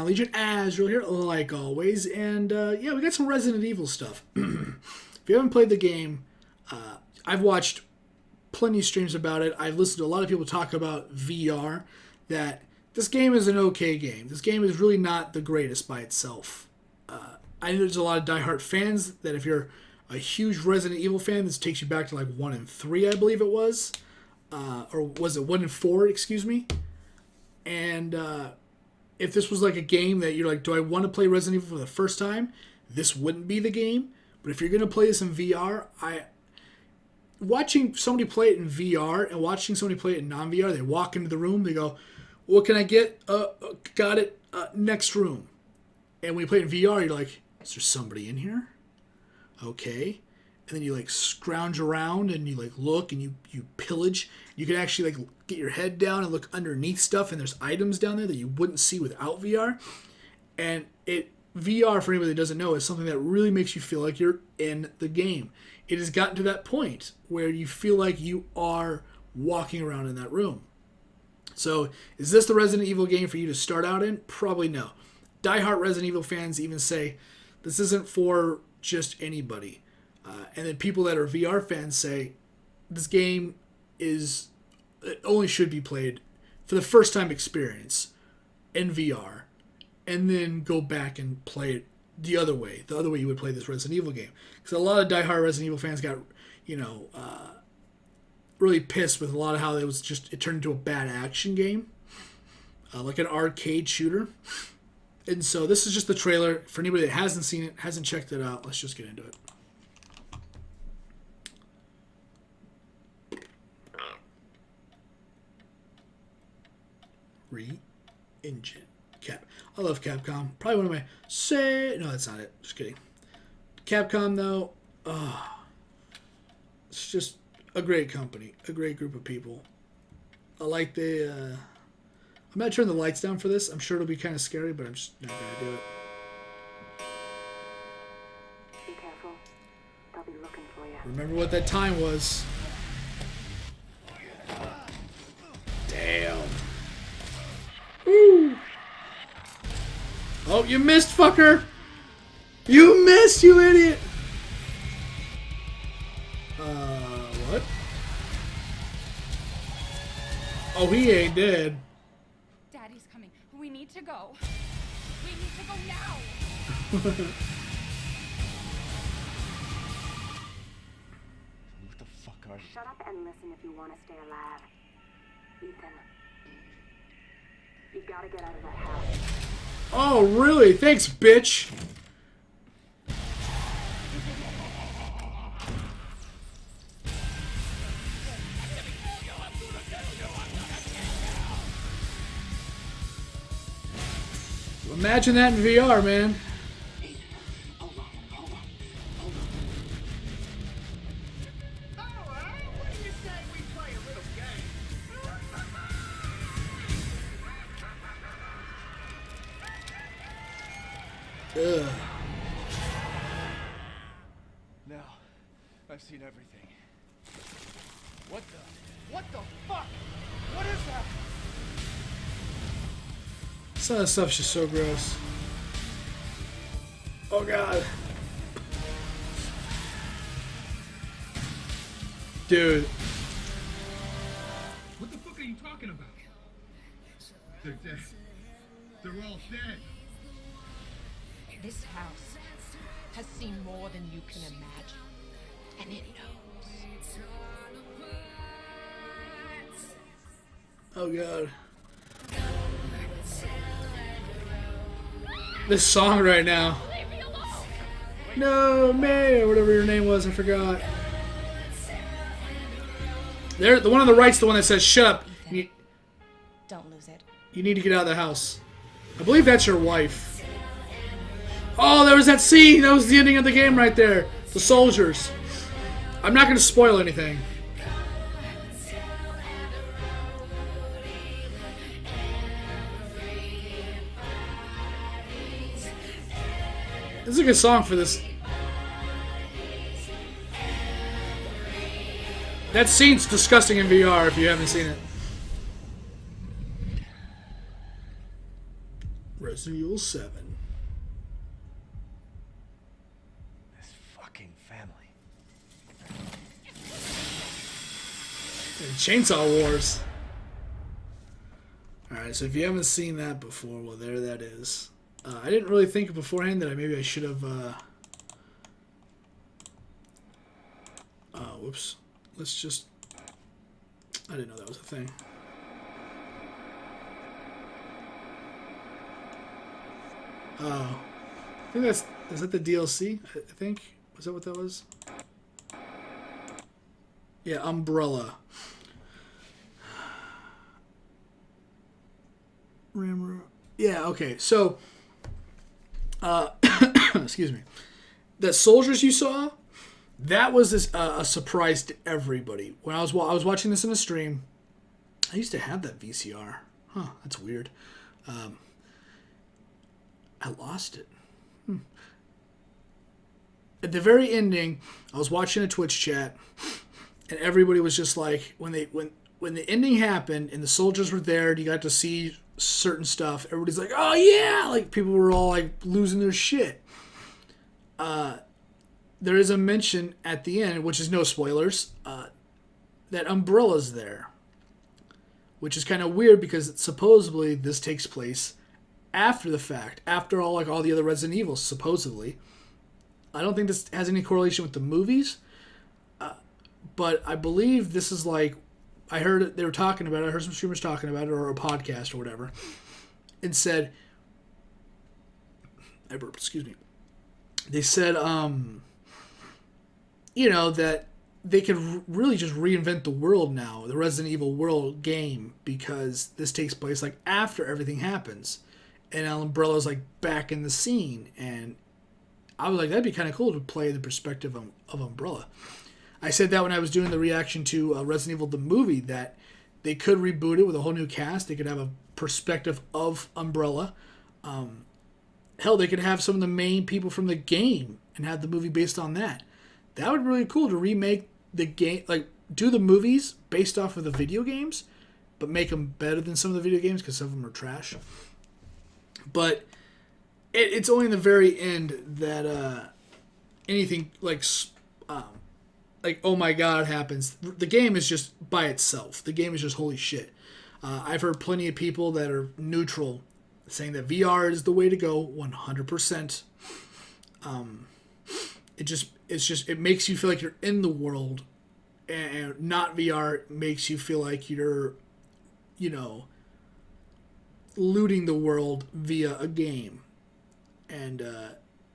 Crown Legion, Azrael here, like always. And yeah, we got some Resident Evil stuff. If you haven't played the game, I've watched plenty of streams about it. I've listened to a lot of people talk about VR, that this game is an okay game. This game is really not the greatest by itself. I know there's a lot of diehard fans that if you're a huge Resident Evil fan, this takes you back to like 1 and 3, I believe it was. Or was it 1 and 4, excuse me. And if this was like a game that you're like, do I want to play Resident Evil for the first time? This wouldn't be the game. But if you're going to play this in VR, watching somebody play it in VR and watching somebody play it in non-VR, they walk into the room, they go, what can I get? Got it. Next room. And when you play it in VR, you're like, is there somebody in here? Okay. And then you like scrounge around and you like look and you pillage. You can actually like get your head down and look underneath stuff, and there's items down there that you wouldn't see without VR. And VR, for anybody that doesn't know, is something that really makes you feel like you're in the game. It has gotten to that point where you feel like you are walking around in that room. So, is this the Resident Evil game for you to start out in? Probably no. Diehard Resident Evil fans even say this isn't for just anybody. And then people that are VR fans say this game it only should be played for the first time experience in VR, and then go back and play it the other way you would play this Resident Evil game. Because a lot of diehard Resident Evil fans got, really pissed with a lot of how it turned into a bad action game, like an arcade shooter. And so this is just the trailer. For anybody that hasn't seen it, hasn't checked it out, let's just get into it. Re-engine. I love Capcom. Probably one of my... No, that's not it. Just kidding. Capcom, though, it's just a great company. A great group of people. I like the... I'm going to turn the lights down for this. I'm sure it'll be kind of scary, but I'm just not going to do it. Be careful. They'll be looking for you. Remember what that time was. Damn. Woo. Oh, you missed, fucker! You missed, you idiot! What? Oh, he ain't dead. Daddy's coming. We need to go. We need to go now. What the fuck are you? Shut up and listen if you want to stay alive. Ethan. You gotta get out of that house. Oh, really? Thanks, bitch. Imagine that in VR, man. Ugh. Now, I've seen everything. What the fuck? What is that? Some of that stuff's just so gross. Oh god. Dude. What the fuck are you talking about? They're dead. They're all dead. This house has seen more than you can imagine. And it knows. Oh god. This song right now. Leave me alone! No, May, or whatever your name was, I forgot. There, the one on the right's the one that says, shut up. Don't lose it. You need to get out of the house. I believe that's your wife. Oh, there was that scene. That was the ending of the game right there. The soldiers. I'm not going to spoil anything. This is a good song for this. That scene's disgusting in VR if you haven't seen it. Resident Resident Evil 7. This fucking family. And Chainsaw Wars. Alright, so if you haven't seen that before, well, there that is. I didn't really think beforehand that maybe I should have... whoops. Let's just... I didn't know that was a thing. Oh. I think that's... Is that the DLC? I think? Was that what that was? Yeah, Umbrella. Yeah, okay. So, excuse me. The soldiers you saw, that was a surprise to everybody. When I was watching this in a stream, I used to have that VCR. Huh, that's weird. I lost it. At the very ending, I was watching a Twitch chat, and everybody was just like, when the ending happened and the soldiers were there, and you got to see certain stuff, everybody's like, oh yeah, like people were all like losing their shit. There is a mention at the end, which is no spoilers, that Umbrella's there, which is kind of weird because supposedly this takes place after the fact, after all the other Resident Evils, supposedly. I don't think this has any correlation with the movies, but I believe this is like, I heard they were talking about it. I heard some streamers talking about it, or a podcast or whatever, and said, I burped, excuse me. They said, that they could really just reinvent the world now, the Resident Evil world game, because this takes place like after everything happens, and Umbrella's like back in the scene, and I was like, that'd be kind of cool to play the perspective of Umbrella. I said that when I was doing the reaction to Resident Evil the movie, that they could reboot it with a whole new cast. They could have a perspective of Umbrella. Hell, they could have some of the main people from the game and have the movie based on that. That would be really cool to remake the game, like do the movies based off of the video games, but make them better than some of the video games because some of them are trash. But it's only in the very end that anything like oh my god happens. The game is just by itself. The game is just holy shit. I've heard plenty of people that are neutral saying that VR is the way to go, 100%. It makes you feel like you're in the world, and not VR makes you feel like you're, looting the world via a game. And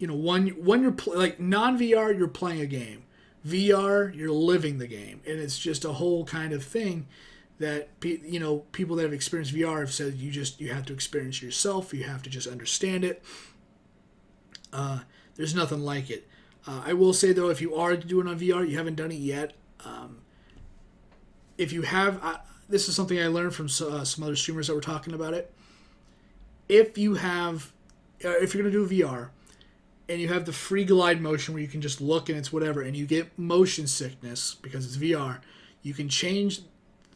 when you're like non-VR, you're playing a game. VR, you're living the game, and it's just a whole kind of thing that people that have experienced VR have said you have to experience it yourself. You have to just understand it. There's nothing like it. I will say though, if you are doing it on VR, you haven't done it yet. If you have, this is something I learned from some other streamers that were talking about it. If you're gonna do VR, and you have the free glide motion where you can just look and it's whatever, and you get motion sickness because it's VR, you can change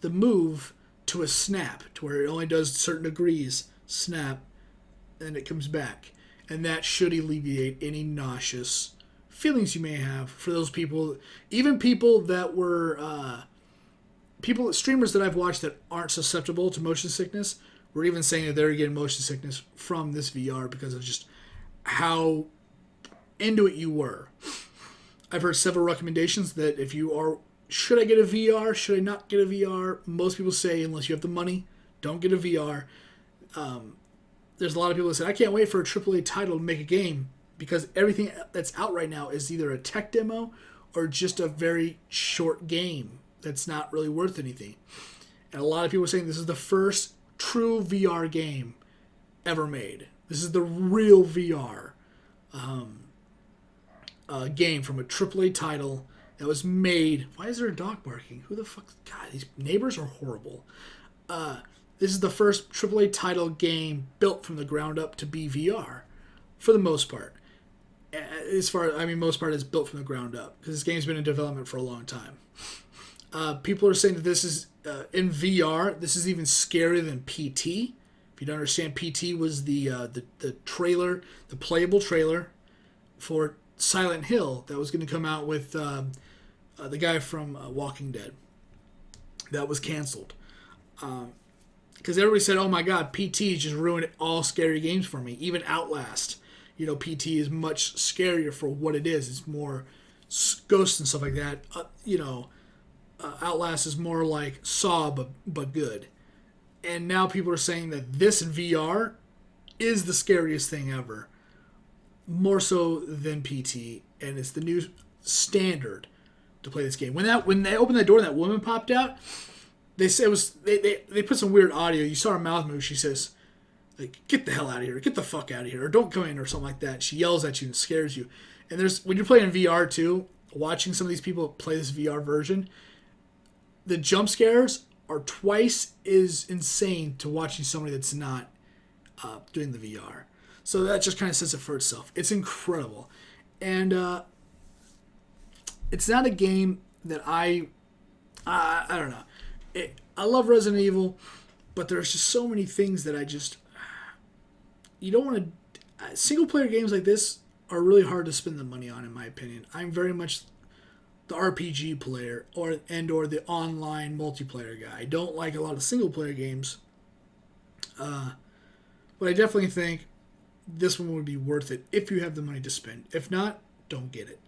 the move to a snap, to where it only does certain degrees, snap, and it comes back. And that should alleviate any nauseous feelings you may have for those people, even people that were, streamers that I've watched that aren't susceptible to motion sickness, were even saying that they're getting motion sickness from this VR because of just how into it you were. I've heard several recommendations that if you are, should I get a VR? Should I not get a VR? Most people say, unless you have the money, don't get a VR. There's a lot of people that say, I can't wait for a AAA title to make a game, because everything that's out right now is either a tech demo or just a very short game that's not really worth anything. And a lot of people are saying this is the first true VR game ever made. This is the real VR game from a AAA title that was made. Why is there a dog barking? Who the fuck? God, these neighbors are horrible. This is the first AAA title game built from the ground up to be VR, for the most part. Most part is built from the ground up, because this game's been in development for a long time. People are saying that this is in VR. This is even scarier than PT. If you don't understand, PT was the trailer, the playable trailer for Silent Hill that was going to come out with the guy from Walking Dead. That was canceled. Because everybody said, oh my god, PT just ruined all scary games for me. Even Outlast. PT is much scarier for what it is. It's more ghosts and stuff like that. Outlast is more like Saw, but good. And now people are saying that this in VR is the scariest thing ever. More so than PT. And it's the new standard to play this game. When they opened that door and that woman popped out, they said they put some weird audio. You saw her mouth move. She says, like, get the hell out of here. Get the fuck out of here. Or don't come in or something like that. She yells at you and scares you. And when you're playing in VR too, watching some of these people play this VR version, the jump scares are twice as insane to watching somebody that's not doing the VR. So that just kind of says it for itself. It's incredible. And it's not a game that I don't know. I love Resident Evil, but there's just so many things that you don't want to... Single player games like this are really hard to spend the money on, in my opinion. I'm very much the RPG player or the online multiplayer guy. I don't like a lot of single player games, but I definitely think this one would be worth it if you have the money to spend. If not, don't get it.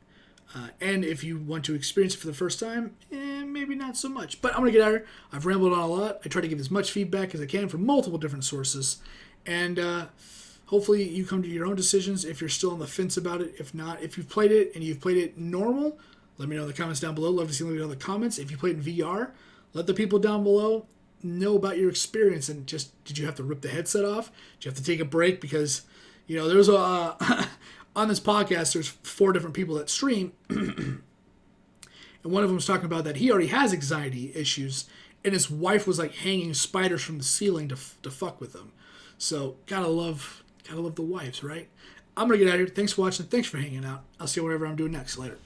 And if you want to experience it for the first time, maybe not so much. But I'm going to get out of here. I've rambled on a lot. I try to give as much feedback as I can from multiple different sources. And hopefully you come to your own decisions if you're still on the fence about it. If not, if you've played it and you've played it normal, let me know in the comments down below. Love to see the comments. If you played in VR, let the people down below know about your experience. And did you have to rip the headset off? Did you have to take a break? Because, there's a... on this podcast, there's 4 different people that stream, and one of them was talking about that he already has anxiety issues, and his wife was like hanging spiders from the ceiling to fuck with him. So gotta love the wives, right? I'm gonna get out of here. Thanks for watching. Thanks for hanging out. I'll see you whatever I'm doing next. Later.